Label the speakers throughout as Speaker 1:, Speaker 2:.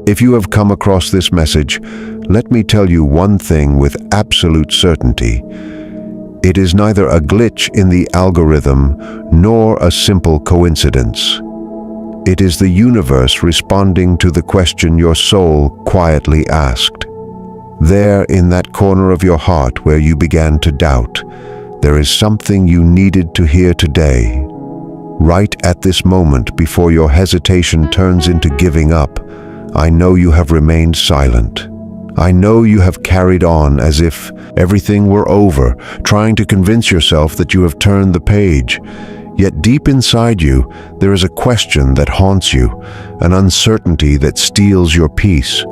Speaker 1: If you have come across this message, let me tell you one thing with absolute certainty. It is neither a glitch in the algorithm nor a simple coincidence. It is the universe responding to the question your soul quietly asked. There, in that corner of your heart where you began to doubt, there is something you needed to hear today. Right at this moment, before your hesitation turns into giving up, I know you have remained silent. I know you have carried on as if everything were over, trying to convince yourself that you have turned the page. Yet deep inside you, there is a question that haunts you, an uncertainty that steals your peace.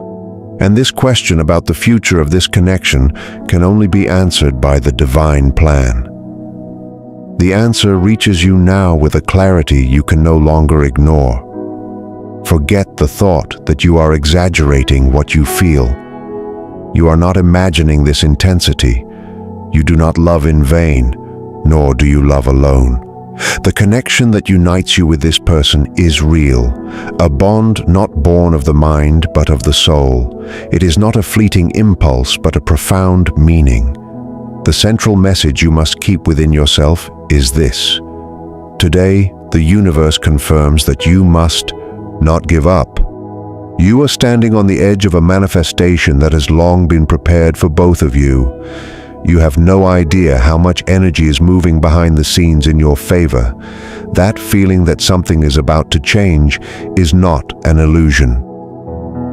Speaker 1: And this question about the future of this connection can only be answered by the divine plan. The answer reaches you now with a clarity you can no longer ignore. Forget the thought that you are exaggerating what you feel. You are not imagining this intensity. You do not love in vain, nor do you love alone. The connection that unites you with this person is real, a bond not born of the mind but of the soul. It is not a fleeting impulse but a profound meaning. The central message you must keep within yourself is this. Today, the universe confirms that you must not give up. You are standing on the edge of a manifestation that has long been prepared for both of you. You have no idea how much energy is moving behind the scenes in your favor. That feeling that something is about to change is not an illusion.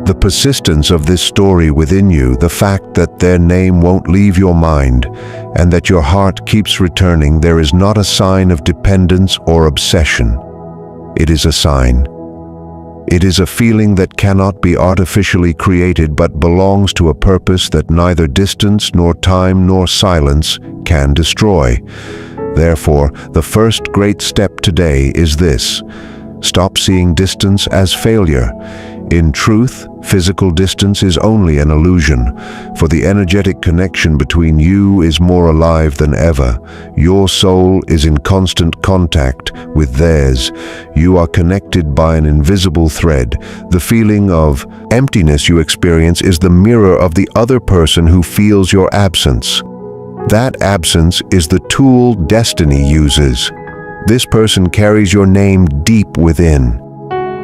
Speaker 1: The persistence of this story within you, the fact that their name won't leave your mind, and that your heart keeps returning, there is not a sign of dependence or obsession. It is a sign. It is a feeling that cannot be artificially created but belongs to a purpose that neither distance nor time nor silence can destroy. Therefore, the first great step today is this. Stop seeing distance as failure. In truth, physical distance is only an illusion, for the energetic connection between you is more alive than ever. Your soul is in constant contact with theirs. You are connected by an invisible thread. The feeling of emptiness you experience is the mirror of the other person who feels your absence. That absence is the tool destiny uses. This person carries your name deep within.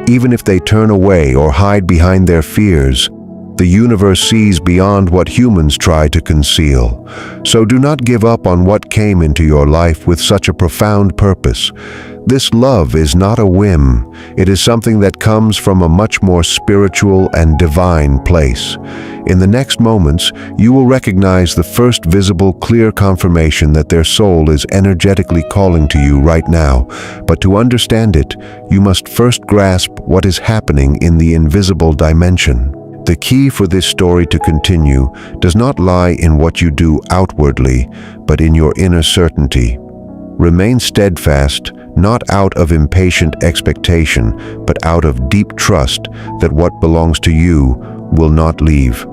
Speaker 1: Even if they turn away or hide behind their fears, the universe sees beyond what humans try to conceal. So do not give up on what came into your life with such a profound purpose. This love is not a whim. It is something that comes from a much more spiritual and divine place. In the next moments, you will recognize the first visible, clear confirmation that their soul is energetically calling to you right now. But to understand it, you must first grasp what is happening in the invisible dimension. The key for this story to continue does not lie in what you do outwardly, but in your inner certainty. Remain steadfast, not out of impatient expectation, but out of deep trust that what belongs to you will not leave.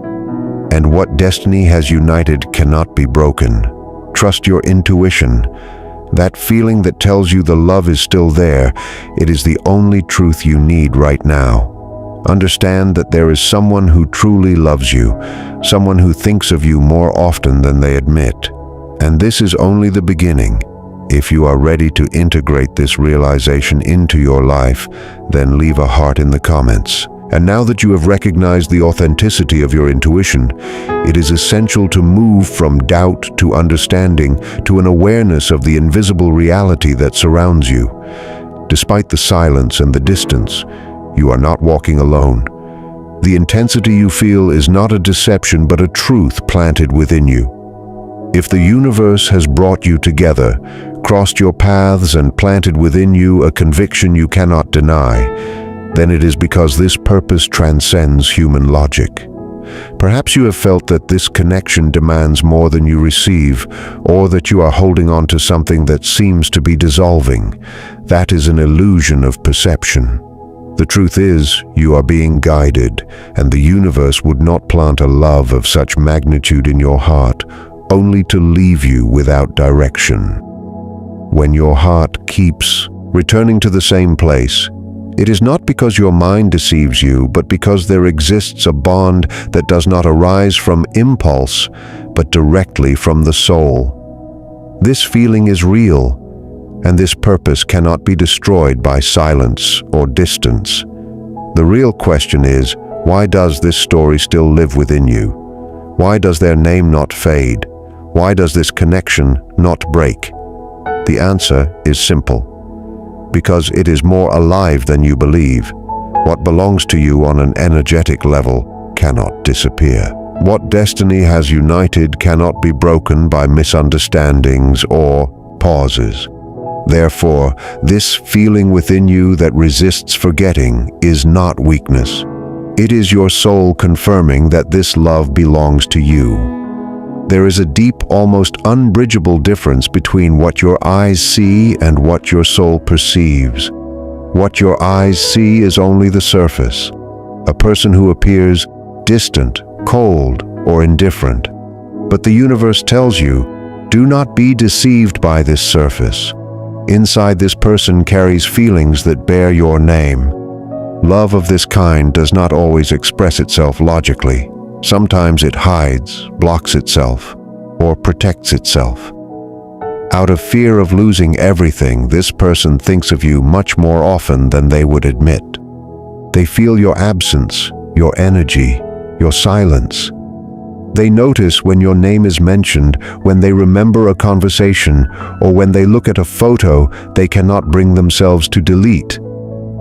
Speaker 1: And what destiny has united cannot be broken. Trust your intuition. That feeling that tells you the love is still there, it is the only truth you need right now. Understand that there is someone who truly loves you, someone who thinks of you more often than they admit. And this is only the beginning. If you are ready to integrate this realization into your life, then leave a heart in the comments. And now that you have recognized the authenticity of your intuition, it is essential to move from doubt to understanding to an awareness of the invisible reality that surrounds you. Despite the silence and the distance, you are not walking alone. The intensity you feel is not a deception but a truth planted within you. If the universe has brought you together, crossed your paths and planted within you a conviction you cannot deny, then it is because this purpose transcends human logic. Perhaps you have felt that this connection demands more than you receive, or that you are holding on to something that seems to be dissolving. That is an illusion of perception. The truth is, you are being guided, and the universe would not plant a love of such magnitude in your heart, only to leave you without direction. When your heart keeps returning to the same place, It is not because your mind deceives you, but because there exists a bond that does not arise from impulse, but directly from the soul. This feeling is real, and this purpose cannot be destroyed by silence or distance. The real question is, why does this story still live within you? Why does their name not fade? Why does this connection not break? The answer is simple. Because it is more alive than you believe. What belongs to you on an energetic level cannot disappear. What destiny has united cannot be broken by misunderstandings or pauses. Therefore, this feeling within you that resists forgetting is not weakness. It is your soul confirming that this love belongs to you. There is a deep, almost unbridgeable difference between what your eyes see and what your soul perceives. What your eyes see is only the surface. A person who appears distant, cold, or indifferent. But the universe tells you, do not be deceived by this surface. Inside this person carries feelings that bear your name. Love of this kind does not always express itself logically. Sometimes it hides, blocks itself, or protects itself. Out of fear of losing everything, this person thinks of you much more often than they would admit. They feel your absence, your energy, your silence. They notice when your name is mentioned, when they remember a conversation, or when they look at a photo they cannot bring themselves to delete.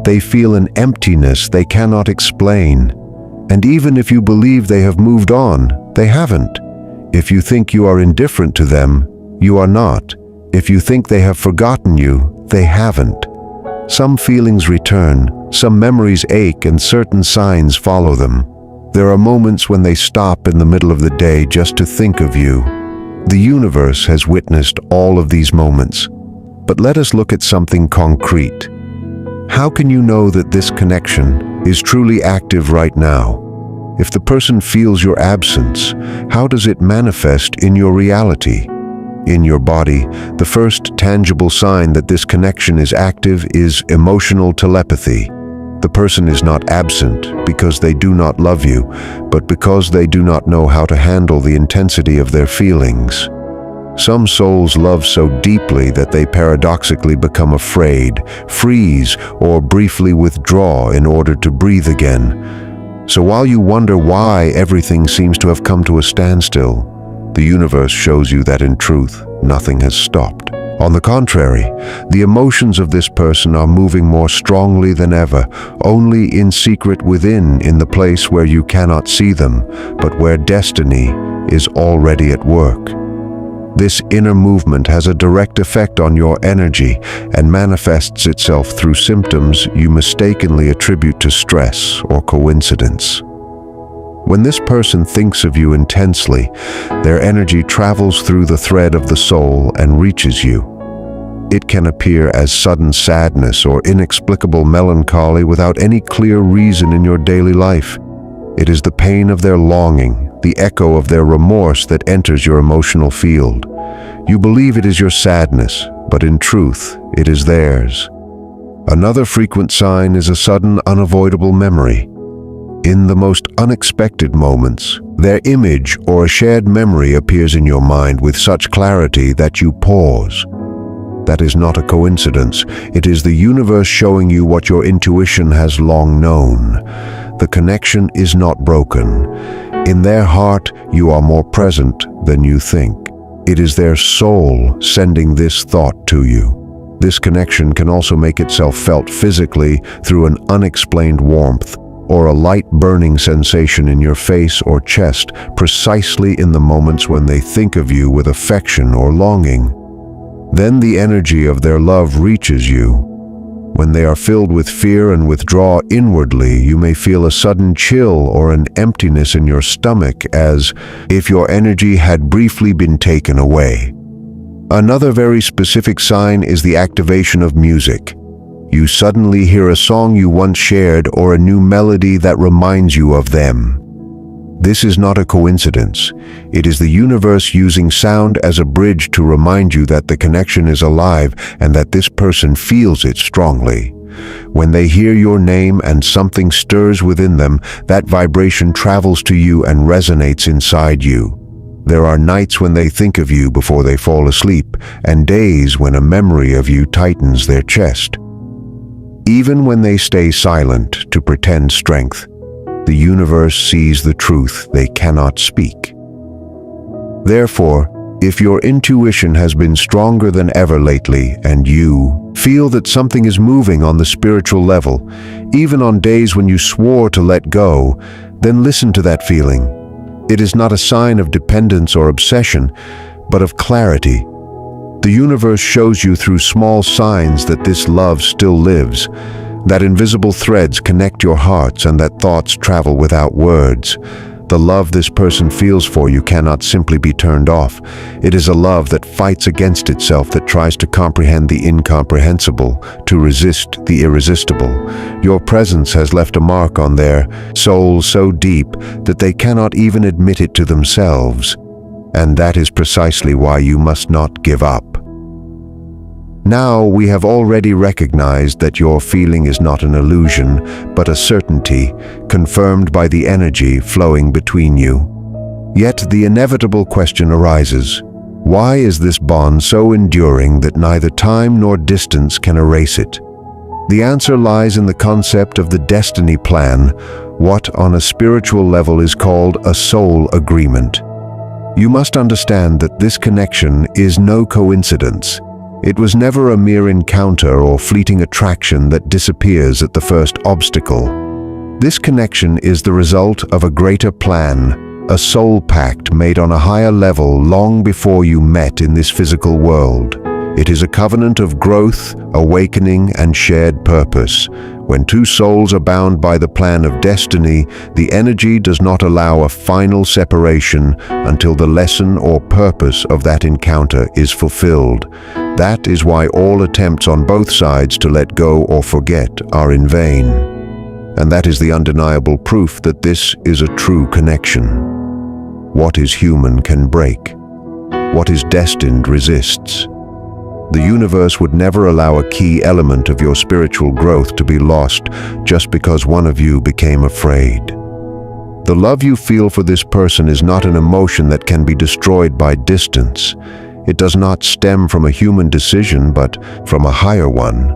Speaker 1: They feel an emptiness they cannot explain. And even if you believe they have moved on, they haven't. If you think you are indifferent to them, you are not. If you think they have forgotten you, they haven't. Some feelings return, some memories ache, and certain signs follow them. There are moments when they stop in the middle of the day just to think of you. The universe has witnessed all of these moments. But let us look at something concrete. How can you know that this connection is truly active right now? If the person feels your absence, how does it manifest in your reality? In your body, the first tangible sign that this connection is active is emotional telepathy. The person is not absent because they do not love you, but because they do not know how to handle the intensity of their feelings. Some souls love so deeply that they paradoxically become afraid, freeze, or briefly withdraw in order to breathe again. So while you wonder why everything seems to have come to a standstill, the universe shows you that in truth, nothing has stopped. On the contrary, the emotions of this person are moving more strongly than ever, only in secret within, in the place where you cannot see them, but where destiny is already at work. This inner movement has a direct effect on your energy and manifests itself through symptoms you mistakenly attribute to stress or coincidence. When this person thinks of you intensely, their energy travels through the thread of the soul and reaches you. It can appear as sudden sadness or inexplicable melancholy without any clear reason in your daily life. It is the pain of their longing, the echo of their remorse that enters your emotional field. You believe it is your sadness, but in truth, it is theirs. Another frequent sign is a sudden, unavoidable memory. In the most unexpected moments, their image or a shared memory appears in your mind with such clarity that you pause. That is not a coincidence. It is the universe showing you what your intuition has long known. The connection is not broken. In their heart, you are more present than you think. It is their soul sending this thought to you. This connection can also make itself felt physically through an unexplained warmth, or a light burning sensation in your face or chest, precisely in the moments when they think of you with affection or longing. Then the energy of their love reaches you. When they are filled with fear and withdraw inwardly, you may feel a sudden chill or an emptiness in your stomach, as if your energy had briefly been taken away. Another very specific sign is the activation of music. You suddenly hear a song you once shared or a new melody that reminds you of them. This is not a coincidence. It is the universe using sound as a bridge to remind you that the connection is alive and that this person feels it strongly. When they hear your name and something stirs within them, that vibration travels to you and resonates inside you. There are nights when they think of you before they fall asleep, and days when a memory of you tightens their chest. Even when they stay silent to pretend strength, the universe sees the truth they cannot speak. Therefore, if your intuition has been stronger than ever lately and you feel that something is moving on the spiritual level, even on days when you swore to let go, then listen to that feeling. It is not a sign of dependence or obsession, but of clarity. The universe shows you through small signs that this love still lives, that invisible threads connect your hearts and that thoughts travel without words. The love this person feels for you cannot simply be turned off. It is a love that fights against itself, that tries to comprehend the incomprehensible, to resist the irresistible. Your presence has left a mark on their souls so deep that they cannot even admit it to themselves. And that is precisely why you must not give up. Now we have already recognized that your feeling is not an illusion, but a certainty, confirmed by the energy flowing between you. Yet the inevitable question arises: why is this bond so enduring that neither time nor distance can erase it? The answer lies in the concept of the destiny plan, what on a spiritual level is called a soul agreement. You must understand that this connection is no coincidence. It was never a mere encounter or fleeting attraction that disappears at the first obstacle. This connection is the result of a greater plan, a soul pact made on a higher level long before you met in this physical world. It is a covenant of growth, awakening, and shared purpose. When two souls are bound by the plan of destiny, the energy does not allow a final separation until the lesson or purpose of that encounter is fulfilled. That is why all attempts on both sides to let go or forget are in vain. And that is the undeniable proof that this is a true connection. What is human can break. What is destined resists. The universe would never allow a key element of your spiritual growth to be lost just because one of you became afraid. The love you feel for this person is not an emotion that can be destroyed by distance. It does not stem from a human decision, but from a higher one.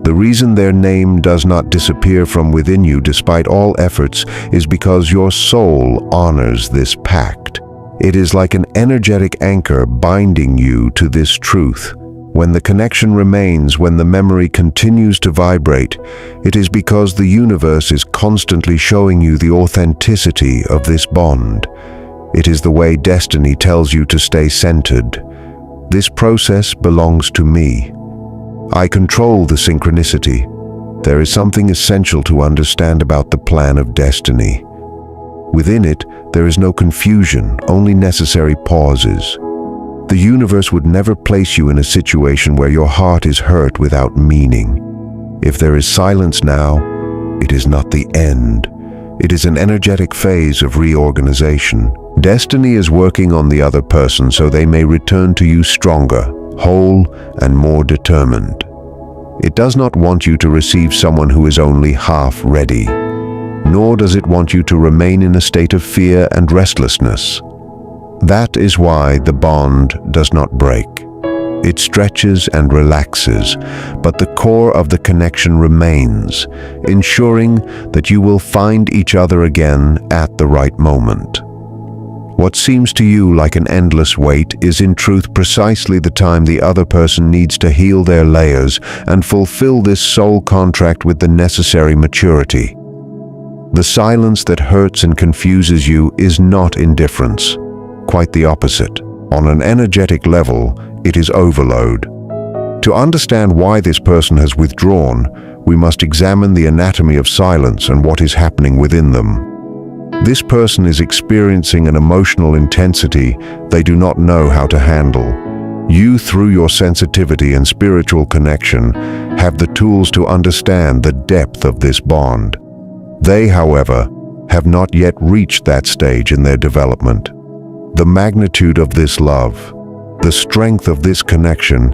Speaker 1: The reason their name does not disappear from within you despite all efforts is because your soul honors this pact. It is like an energetic anchor binding you to this truth. When the connection remains, when the memory continues to vibrate, it is because the universe is constantly showing you the authenticity of this bond. It is the way destiny tells you to stay centered. This process belongs to me. I control the synchronicity. There is something essential to understand about the plan of destiny. Within it, there is no confusion, only necessary pauses. The universe would never place you in a situation where your heart is hurt without meaning. If there is silence now, it is not the end. It is an energetic phase of reorganization. Destiny is working on the other person so they may return to you stronger, whole, and more determined. It does not want you to receive someone who is only half ready, nor does it want you to remain in a state of fear and restlessness. That is why the bond does not break. It stretches and relaxes, but the core of the connection remains, ensuring that you will find each other again at the right moment. What seems to you like an endless wait is in truth precisely the time the other person needs to heal their layers and fulfill this soul contract with the necessary maturity. The silence that hurts and confuses you is not indifference. Quite the opposite. On an energetic level, it is overload. To understand why this person has withdrawn, we must examine the anatomy of silence and what is happening within them. This person is experiencing an emotional intensity they do not know how to handle. You, through your sensitivity and spiritual connection, have the tools to understand the depth of this bond. They, however, have not yet reached that stage in their development. The magnitude of this love, the strength of this connection,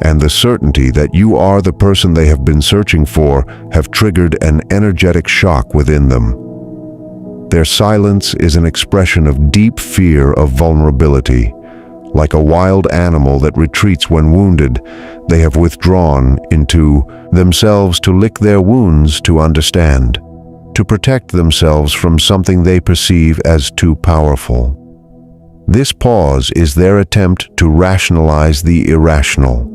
Speaker 1: and the certainty that you are the person they have been searching for have triggered an energetic shock within them. Their silence is an expression of deep fear of vulnerability. Like a wild animal that retreats when wounded, they have withdrawn into themselves to lick their wounds, to understand, to protect themselves from something they perceive as too powerful. This pause is their attempt to rationalize the irrational.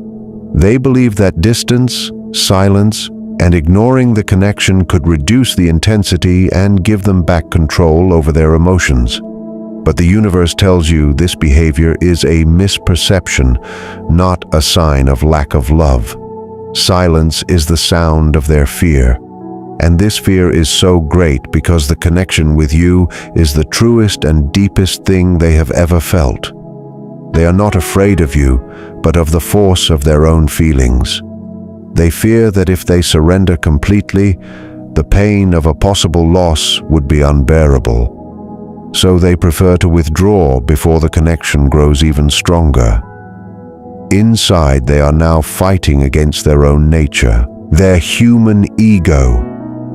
Speaker 1: They believe that distance, silence, and ignoring the connection could reduce the intensity and give them back control over their emotions. But the universe tells you this behavior is a misperception, not a sign of lack of love. Silence is the sound of their fear. And this fear is so great because the connection with you is the truest and deepest thing they have ever felt. They are not afraid of you, but of the force of their own feelings. They fear that if they surrender completely, the pain of a possible loss would be unbearable. So they prefer to withdraw before the connection grows even stronger. Inside, they are now fighting against their own nature, their human ego,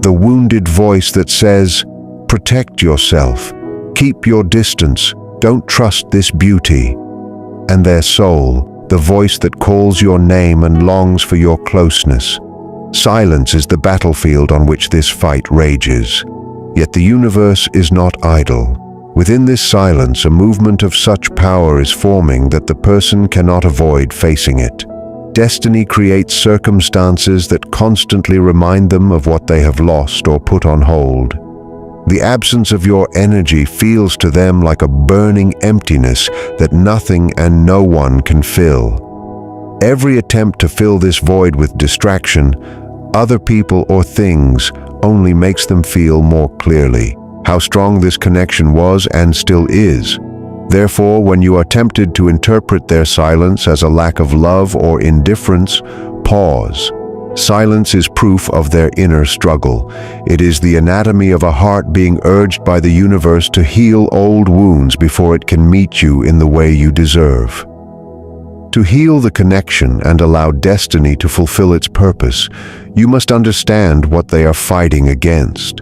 Speaker 1: the wounded voice that says, "Protect yourself, keep your distance, don't trust this beauty." And their soul, the voice that calls your name and longs for your closeness. Silence is the battlefield on which this fight rages. Yet the universe is not idle. Within this silence, a movement of such power is forming that the person cannot avoid facing it. Destiny creates circumstances that constantly remind them of what they have lost or put on hold. The absence of your energy feels to them like a burning emptiness that nothing and no one can fill. Every attempt to fill this void with distraction, other people or things, only makes them feel more clearly how strong this connection was and still is. Therefore, when you are tempted to interpret their silence as a lack of love or indifference, pause. Silence is proof of their inner struggle. It is the anatomy of a heart being urged by the universe to heal old wounds before it can meet you in the way you deserve. To heal the connection and allow destiny to fulfill its purpose, you must understand what they are fighting against.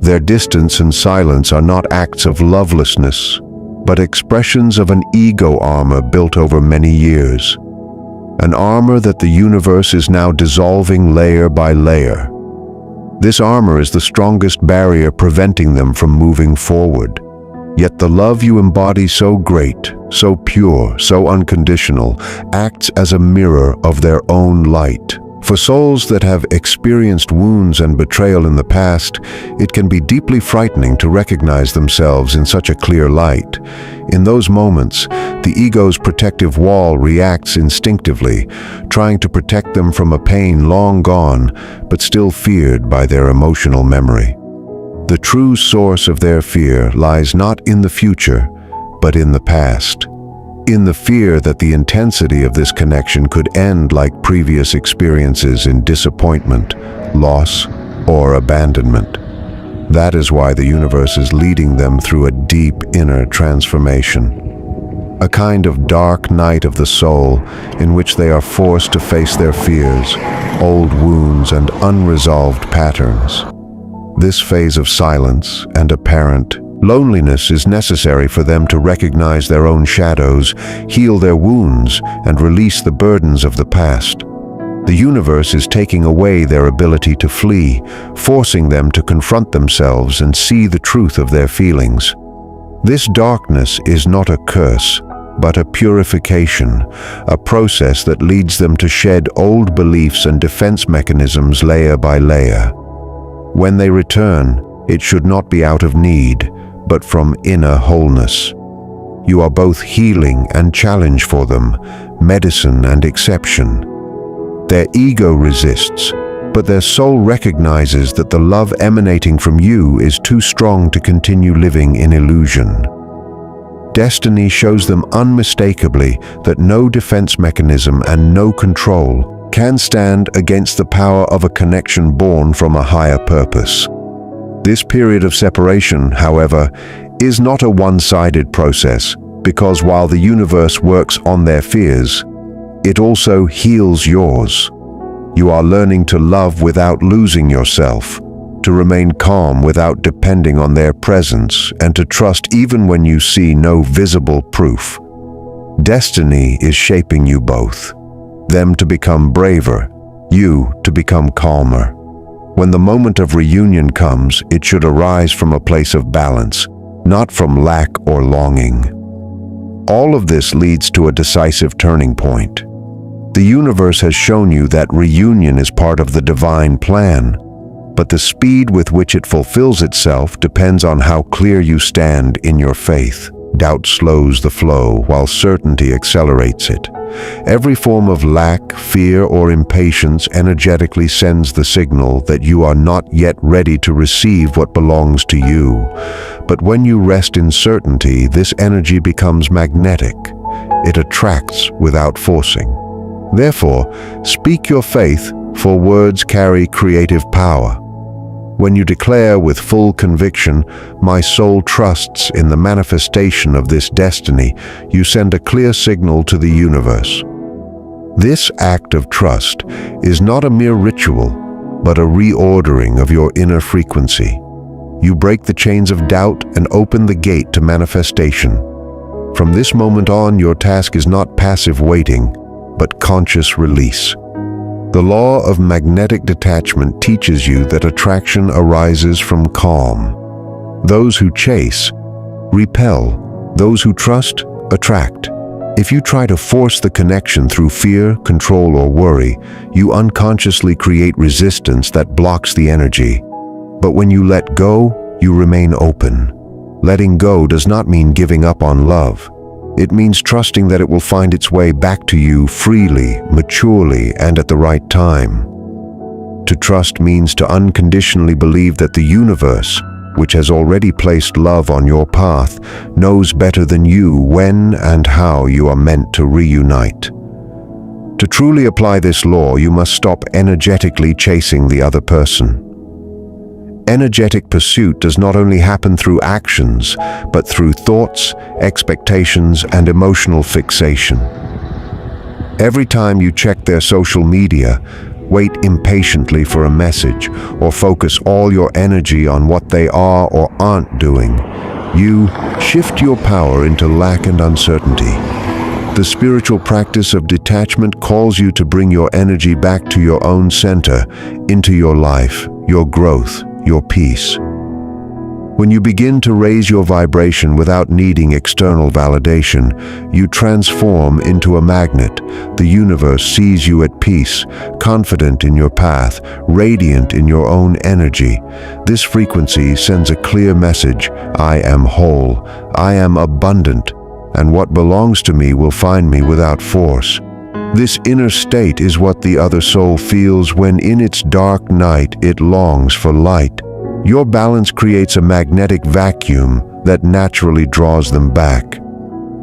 Speaker 1: Their distance and silence are not acts of lovelessness, but expressions of an ego armor built over many years. An armor that the universe is now dissolving layer by layer. This armor is the strongest barrier preventing them from moving forward. Yet the love you embody, so great, so pure, so unconditional, acts as a mirror of their own light. For souls that have experienced wounds and betrayal in the past, it can be deeply frightening to recognize themselves in such a clear light. In those moments, the ego's protective wall reacts instinctively, trying to protect them from a pain long gone, but still feared by their emotional memory. The true source of their fear lies not in the future, but in the past. In the fear that the intensity of this connection could end like previous experiences in disappointment, loss, or abandonment. That is why the universe is leading them through a deep inner transformation. A kind of dark night of the soul in which they are forced to face their fears, old wounds, and unresolved patterns. This phase of silence and apparent loneliness is necessary for them to recognize their own shadows, heal their wounds, and release the burdens of the past. The universe is taking away their ability to flee, forcing them to confront themselves and see the truth of their feelings. This darkness is not a curse, but a purification, a process that leads them to shed old beliefs and defense mechanisms layer by layer. When they return, it should not be out of need, but from inner wholeness. You are both healing and challenge for them, medicine and exception. Their ego resists, but their soul recognizes that the love emanating from you is too strong to continue living in illusion. Destiny shows them unmistakably that no defense mechanism and no control can stand against the power of a connection born from a higher purpose. This period of separation, however, is not a one-sided process, because while the universe works on their fears, it also heals yours. You are learning to love without losing yourself, to remain calm without depending on their presence, and to trust even when you see no visible proof. Destiny is shaping you both, them to become braver, you to become calmer. When the moment of reunion comes, it should arise from a place of balance, not from lack or longing. All of this leads to a decisive turning point. The universe has shown you that reunion is part of the divine plan, but the speed with which it fulfills itself depends on how clear you stand in your faith. Doubt slows the flow, while certainty accelerates it. Every form of lack, fear, or impatience energetically sends the signal that you are not yet ready to receive what belongs to you. But when you rest in certainty, this energy becomes magnetic. It attracts without forcing. Therefore, speak your faith, for words carry creative power. When you declare with full conviction, "My soul trusts in the manifestation of this destiny," you send a clear signal to the universe. This act of trust is not a mere ritual, but a reordering of your inner frequency. You break the chains of doubt and open the gate to manifestation. From this moment on, your task is not passive waiting, but conscious release. The law of magnetic detachment teaches you that attraction arises from calm. Those who chase repel. Those who trust attract. If you try to force the connection through fear, control, or worry, you unconsciously create resistance that blocks the energy. But when you let go, you remain open. Letting go does not mean giving up on love. It means trusting that it will find its way back to you freely, maturely, and at the right time. To trust means to unconditionally believe that the universe, which has already placed love on your path, knows better than you when and how you are meant to reunite. To truly apply this law, you must stop energetically chasing the other person. Energetic pursuit does not only happen through actions, but through thoughts, expectations, and emotional fixation. Every time you check their social media, wait impatiently for a message, or focus all your energy on what they are or aren't doing, you shift your power into lack and uncertainty. The spiritual practice of detachment calls you to bring your energy back to your own center, into your life, your growth, your peace. When you begin to raise your vibration without needing external validation, you transform into a magnet. The universe sees you at peace, confident in your path, radiant in your own energy. This frequency sends a clear message: I am whole, I am abundant, and what belongs to me will find me without force. This inner state is what the other soul feels when in its dark night it longs for light. Your balance creates a magnetic vacuum that naturally draws them back.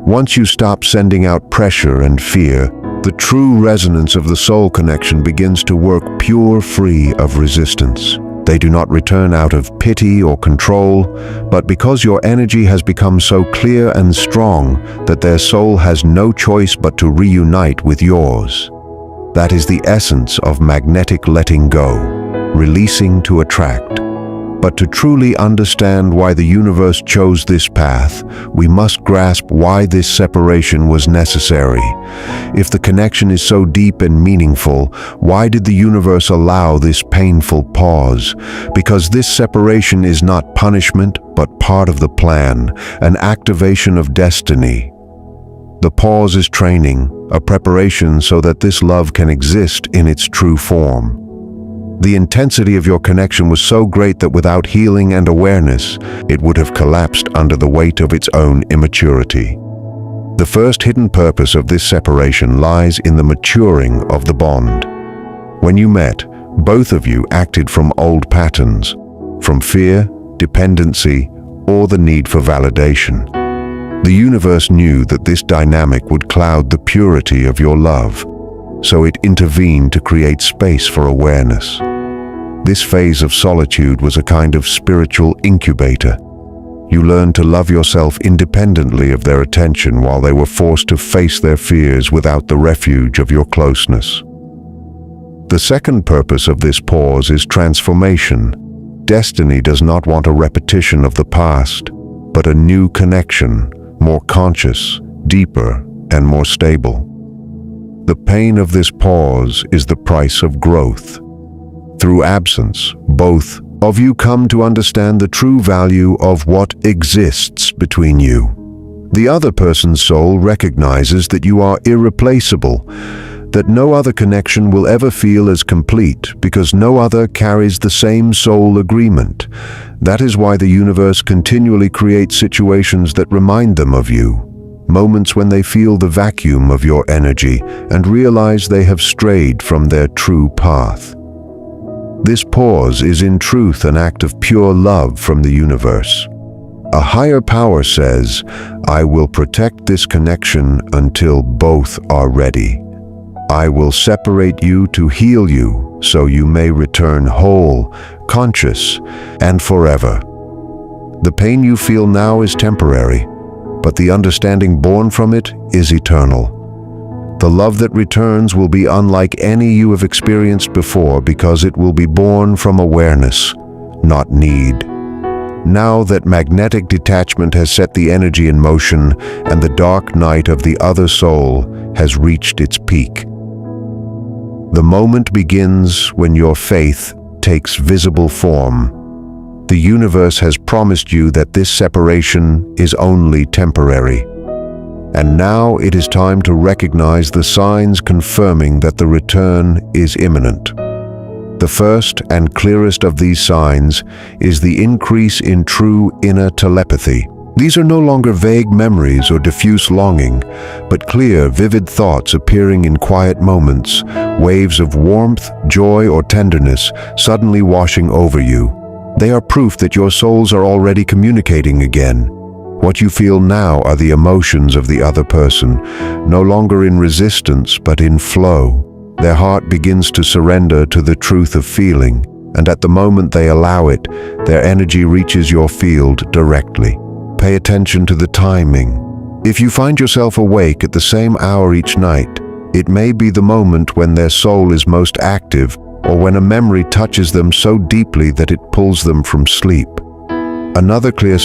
Speaker 1: Once you stop sending out pressure and fear, the true resonance of the soul connection begins to work pure, free of resistance. They do not return out of pity or control, but because your energy has become so clear and strong that their soul has no choice but to reunite with yours. That is the essence of magnetic letting go, releasing to attract. But to truly understand why the universe chose this path, we must grasp why this separation was necessary. If the connection is so deep and meaningful, why did the universe allow this painful pause? Because this separation is not punishment, but part of the plan, an activation of destiny. The pause is training, a preparation so that this love can exist in its true form. The intensity of your connection was so great that without healing and awareness, it would have collapsed under the weight of its own immaturity. The first hidden purpose of this separation lies in the maturing of the bond. When you met, both of you acted from old patterns, from fear, dependency, or the need for validation. The universe knew that this dynamic would cloud the purity of your love, so it intervened to create space for awareness. This phase of solitude was a kind of spiritual incubator. You learned to love yourself independently of their attention while they were forced to face their fears without the refuge of your closeness. The second purpose of this pause is transformation. Destiny does not want a repetition of the past, but a new connection, more conscious, deeper, and more stable. The pain of this pause is the price of growth. Through absence, both of you come to understand the true value of what exists between you. The other person's soul recognizes that you are irreplaceable, that no other connection will ever feel as complete because no other carries the same soul agreement. That is why the universe continually creates situations that remind them of you. Moments when they feel the vacuum of your energy and realize they have strayed from their true path. This pause is in truth an act of pure love from the universe. A higher power says, "I will protect this connection until both are ready. I will separate you to heal you so you may return whole, conscious, and forever." The pain you feel now is temporary, but the understanding born from it is eternal. The love that returns will be unlike any you have experienced before because it will be born from awareness, not need. Now that magnetic detachment has set the energy in motion and the dark night of the other soul has reached its peak. The moment begins when your faith takes visible form. The universe has promised you that this separation is only temporary. And now it is time to recognize the signs confirming that the return is imminent. The first and clearest of these signs is the increase in true inner telepathy. These are no longer vague memories or diffuse longing, but clear, vivid thoughts appearing in quiet moments, waves of warmth, joy, or tenderness suddenly washing over you. They are proof that your souls are already communicating again. What you feel now are the emotions of the other person, no longer in resistance but in flow. Their heart begins to surrender to the truth of feeling, and at the moment they allow it, their energy reaches your field directly. Pay attention to the timing. If you find yourself awake at the same hour each night, it may be the moment when their soul is most active or when a memory touches them so deeply that it pulls them from sleep. Another clear